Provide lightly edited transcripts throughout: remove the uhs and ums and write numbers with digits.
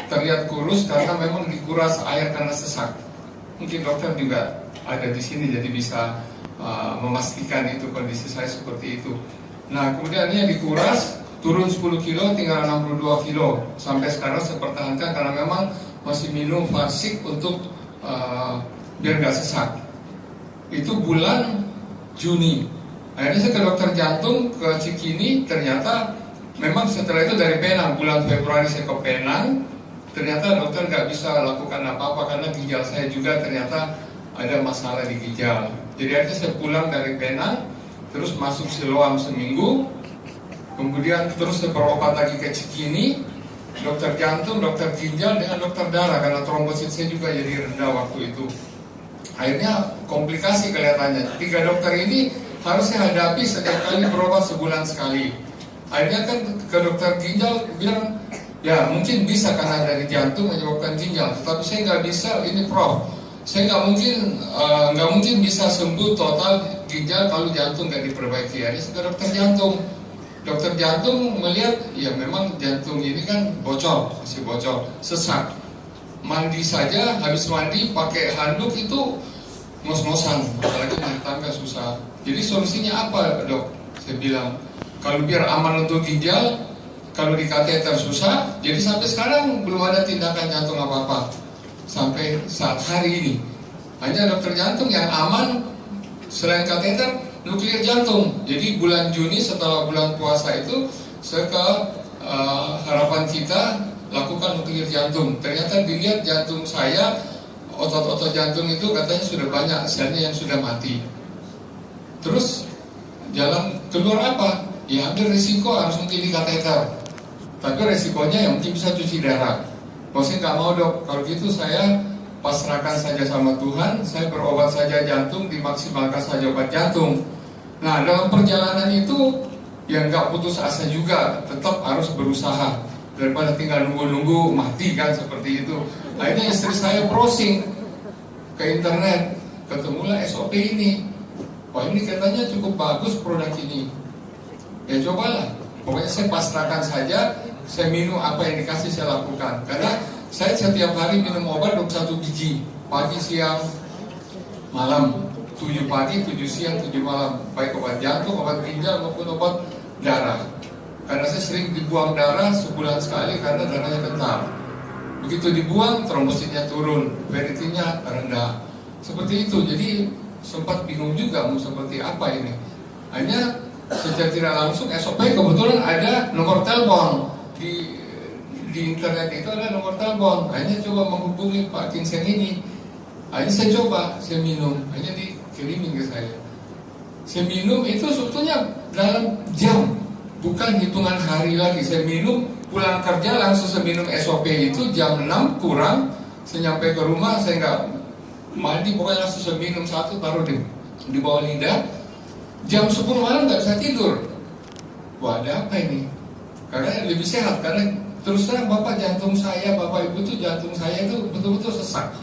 terlihat kurus karena memang dikuras air karena sesak. Mungkin dokter juga ada di sini jadi bisa memastikan itu kondisi saya seperti itu. Nah kemudian ini dikuras, turun 10 kilo tinggal 62 kilo. Sampai sekarang saya pertahankan karena memang masih minum Varsik untuk biar gak sesak. Itu bulan Juni. Akhirnya saya ke dokter jantung ke Cikini, ternyata memang setelah itu dari Penang, bulan Februari saya ke Penang, ternyata dokter nggak bisa lakukan apa-apa karena ginjal saya juga ternyata ada masalah di ginjal. Jadi akhirnya saya pulang dari Penang, terus masuk Siloam seminggu, kemudian terus saya berobat lagi ke Cikini, dokter jantung, dokter ginjal dengan dokter darah karena trombosit saya juga jadi rendah waktu itu. Akhirnya komplikasi kelihatannya. 3 dokter ini harus saya hadapi setiap kali berobat sebulan sekali. Akhirnya kan ke dokter ginjal bilang, ya mungkin bisa karena dari jantung menyebabkan ginjal, tetapi saya nggak bisa, ini Prof. Saya nggak mungkin bisa sembuh total ginjal kalau jantung nggak diperbaiki. Akhirnya saya ke dokter jantung. Dokter jantung melihat, ya memang jantung ini kan bocor, masih bocor, sesak. Mandi saja, habis mandi pakai handuk itu ngos-ngosan, apalagi naik tangga susah. Jadi solusinya apa dok? Saya bilang, kalau biar aman untuk ginjal, kalau di kateter susah, jadi sampai sekarang belum ada tindakan jantung apa-apa. Sampai saat hari ini, hanya dokter jantung yang aman, selain kateter, nuklir jantung. Jadi bulan Juni setelah bulan puasa itu, saya ke Harapan Kita, lakukan nuklir jantung. Ternyata dilihat jantung saya, otot-otot jantung itu katanya sudah banyak selnya yang sudah mati. Terus jalan keluar apa? Ya ambil risiko harus mungkin di kateter. Tapi resikonya yang mungkin bisa cuci darah. Kalau saya nggak mau dok, kalau gitu saya pasrahkan saja sama Tuhan, saya berobat saja jantung, dimaksimalkan saja obat jantung. Nah dalam perjalanan itu, ya nggak putus asa juga, tetap harus berusaha. Daripada tinggal nunggu-nunggu mati kan seperti itu. Akhirnya istri saya browsing ke internet, ketemulah SOP ini. Wah ini katanya cukup bagus produk ini. Ya cobalah. Pokoknya saya pasrahkan saja, saya minum apa yang dikasih saya lakukan. Karena saya setiap hari minum obat 21 biji, pagi, siang, malam. 7 pagi, 7 siang, 7 malam. Baik obat jantung, obat ginjal maupun obat darah. Karena saya sering dibuang darah sebulan sekali karena darahnya kental. Begitu dibuang, trombositnya turun, ferritinnya rendah. Seperti itu, jadi sempat bingung juga mau seperti apa ini. Hanya secara tidak langsung SOP kebetulan ada nomor telepon di internet itu ada nomor telepon. Akhirnya coba menghubungi Pak Kinsen ini. Akhirnya saya coba, saya minum. Akhirnya dikirimin ke saya. Saya minum itu sebetulnya dalam jam. Bukan hitungan hari lagi, saya minum pulang kerja langsung saya minum SOP itu jam 6 kurang, saya nyampe ke rumah, saya nggak mandi, pokoknya langsung saya minum satu, taruh di bawah lidah, jam 10 malam nggak bisa tidur. Wah ada apa ini? Karena lebih sehat, karena terus terang bapak jantung saya, bapak ibu tuh jantung saya itu betul-betul sesak.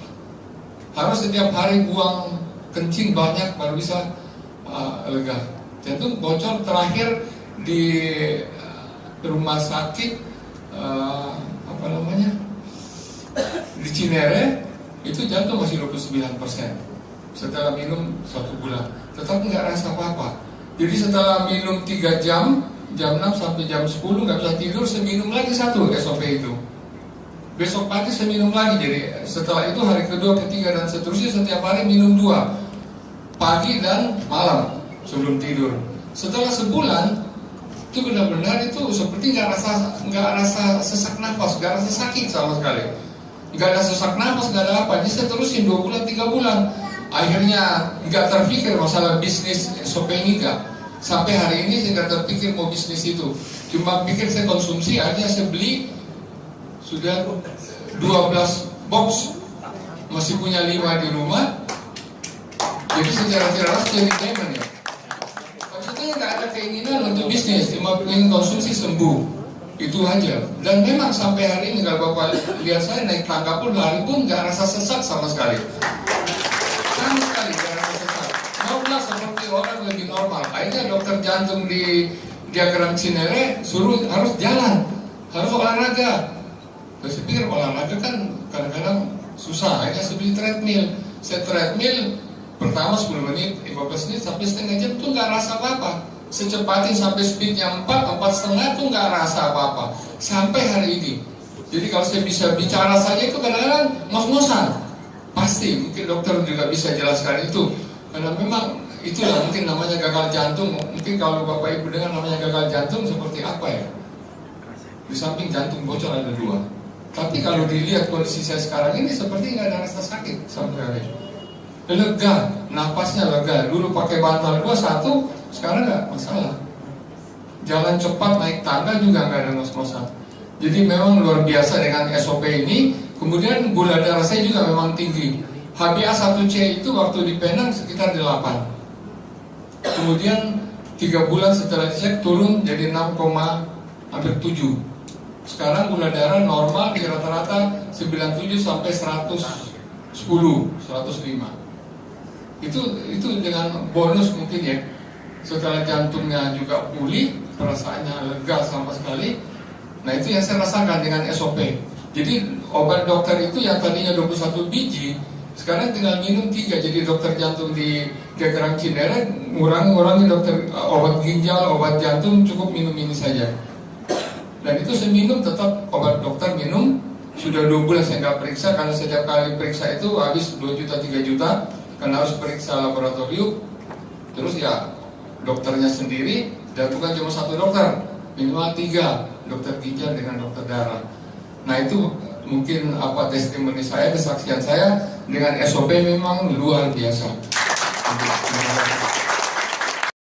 Harus setiap hari buang kencing banyak baru bisa lega. Jantung bocor terakhir di rumah sakit di Cinere itu jantung masih 29% setelah minum 1 bulan, tetapi nggak rasa apa-apa. Jadi setelah minum 3 jam, jam 6 sampai jam 10 nggak bisa tidur, saya minum lagi satu SOP itu. Besok pagi saya minum lagi. Jadi setelah itu hari kedua, ketiga dan seterusnya setiap hari minum 2 pagi dan malam sebelum tidur. Setelah sebulan itu benar-benar itu seperti nggak rasa sesak nafas, nggak rasa sakit sama sekali, nggak ada sesak nafas, nggak ada apa. Jadi saya terusin 2 bulan, 3 bulan. Akhirnya nggak terpikir masalah bisnis SOP ini nggak. Sampai hari ini saya nggak terpikir mau bisnis itu. Cuma pikir saya konsumsi, akhirnya saya beli sudah 12 box, masih punya 5 di rumah. Jadi secara tidak langsung jadi diamond ya. Nggak ada keinginan untuk bisnis, cuma ingin konsumsi sembuh, itu aja. Dan memang sampai hari ini kalau bapak lihat saya naik tangga pun lari pun nggak rasa sesak sama sekali, sama sekali nggak rasa sesak. Maulah seperti orang lebih normal. Akhirnya dokter jantung di Diagram Cinere suruh harus jalan, harus olahraga. Terus saya pikir olahraga kan kadang-kadang susah, akhirnya saya beli treadmill. Saya treadmill pertama 10 menit, 15 menit sampai setengah jam tuh nggak rasa apa-apa. Secepatin sampai speednya 4,5 tuh nggak rasa apa-apa. Sampai hari ini. Jadi kalau saya bisa bicara saja itu kadang-kadang ngos-ngosan. Pasti, mungkin dokter juga bisa jelaskan itu. Karena memang itulah mungkin namanya gagal jantung. Mungkin kalau Bapak Ibu dengar namanya gagal jantung seperti apa ya? Di samping jantung bocor ada 2. Tapi kalau dilihat kondisi saya sekarang ini seperti nggak ada rasa sakit sampai hari ini. Lega, napasnya lega. Dulu pakai bantal 2, 1, sekarang nggak masalah. Jalan cepat naik tangga juga nggak ada ngos-ngosan. Jadi memang luar biasa dengan SOP ini. Kemudian gula darah saya juga memang tinggi. HbA1c itu waktu di Penang sekitar 8. Kemudian 3 bulan setelah dicek turun jadi 6,7. Sekarang gula darah normal di rata-rata 97 sampai 110, 105. Itu dengan bonus mungkin ya. Setelah jantungnya juga pulih, perasaannya lega sama sekali. Nah itu yang saya rasakan dengan SOP. Jadi obat dokter itu yang tadinya 21 biji, sekarang tinggal minum 3. Jadi dokter jantung di Gegerang Cinere ngurangi dokter obat ginjal, obat jantung cukup minum ini saja. Dan itu saya minum tetap obat dokter minum. Sudah 2 bulan saya nggak periksa, karena setiap kali periksa itu habis 2 juta 3 juta, karena harus periksa laboratorium. Terus ya dokternya sendiri, dan bukan cuma 1 dokter, minimal 3, dokter ginjal dengan dokter darah. Nah itu mungkin apa testimoni saya, kesaksian saya dengan SOP memang luar biasa.